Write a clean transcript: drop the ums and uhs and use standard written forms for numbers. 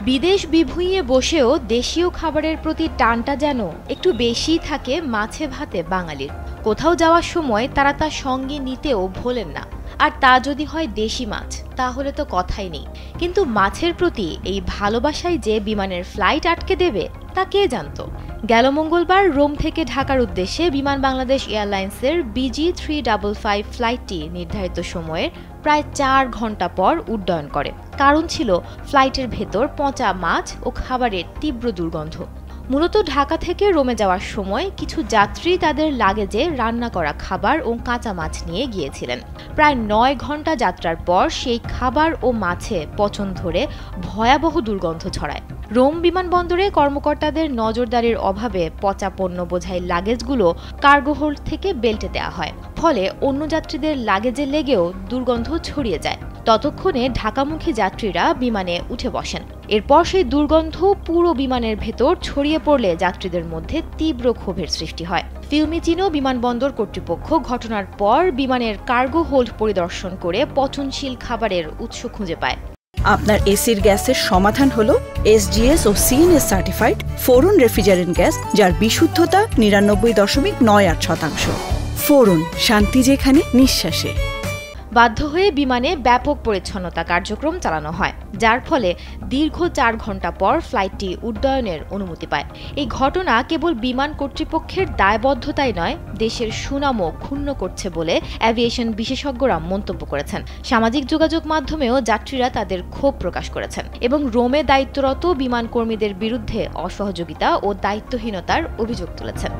বিদেশ বিভুঁইয়ে বসেও দেশীয় খাবারের প্রতি টানটা যেন একটু বেশিই থাকে মাছে ভাতে বাঙালির। কোথাও যাওয়ার সময় তারা তা সঙ্গে নিতেও ভোলেন না। আর তা যদি হয় দেশি মাছ, তাহলে তো কথাই নেই। কিন্তু মাছের প্রতি এই ভালোবাসাই যে বিমানের ফ্লাইট আটকে দেবে তা কে জানত। গেল মঙ্গলবার রোম থেকে ঢাকার উদ্দেশ্যে বিমান বাংলাদেশ এয়ারলাইন্সের BG355 ফ্লাইটটি নির্ধারিত সময়ের প্রায় 4 ঘন্টা পর উড্ডয়ন করে। কারণ ছিল ফ্লাইটের ভেতর পচা মাছ ও খাবারের তীব্র দুর্গন্ধ। মূলত ঢাকা থেকে রোমে যাওয়ার সময় কিছু যাত্রী তাদের লাগেজে রান্না করা খাবার ও কাঁচা মাছ নিয়ে গিয়েছিলেন। প্রায় 9 ঘন্টা যাত্রার পর সেই খাবার ও মাছে পচন ধরে ভয়াবহ দুর্গন্ধ ছড়ায়। রোম বিমানবন্দরে কর্মকর্তাদের নজরদারির অভাবে পচা পণ্য বোঝাই লাগেজগুলো কার্গো হোল্ড থেকে বেল্টে দেওয়া হয়। ফলে অন্য যাত্রীদের লাগেজে লেগেও দুর্গন্ধ ছড়িয়ে যায়। ততক্ষণে ঢাকামুখী যাত্রীরা বিমানে উঠে বসেন। এরপর সেই দুর্গন্ধ পুরো বিমানের ভেতর ছড়িয়ে পড়লে যাত্রীদের মধ্যে তীব্র ক্ষোভের সৃষ্টি হয়। ফিউমিচিনো বিমানবন্দর কর্তৃপক্ষ ঘটনার পর বিমানের কার্গো হোল্ড পরিদর্শন করে পচনশীল খাবারের উৎস খুঁজে পায়। আপনার এসির গ্যাসের সমাধান হলো SGS ও CNS সার্টিফাইড ফোরন রেফ্রিজারেন্ট গ্যাস, যার বিশুদ্ধতা 99.98%। ফোরন, শান্তি যেখানে, নিঃশ্বাসে। বাধ্য হয়ে বিমানে ব্যাপক পরিচ্ছন্নতা কার্যক্রম চালানো হয়, যার ফলে দীর্ঘ 4 ঘন্টা পর ফ্লাইটটি উড্ডয়নের অনুমতি পায়। এই ঘটনা কেবল বিমান কর্তৃপক্ষের দায়বদ্ধতাই নয়, দেশের সুনামও ক্ষুণ্ণ করছে বলে অ্যাভিয়েশন বিশেষজ্ঞরা মন্তব্য করেছেন। সামাজিক যোগাযোগ মাধ্যমেও যাত্রীরা তাদের ক্ষোভ প্রকাশ করেছেন এবং রোমে দায়িত্বরত বিমান কর্মীদের বিরুদ্ধে অসহযোগিতা ও দায়িত্বহীনতার অভিযোগ তুলেছেন।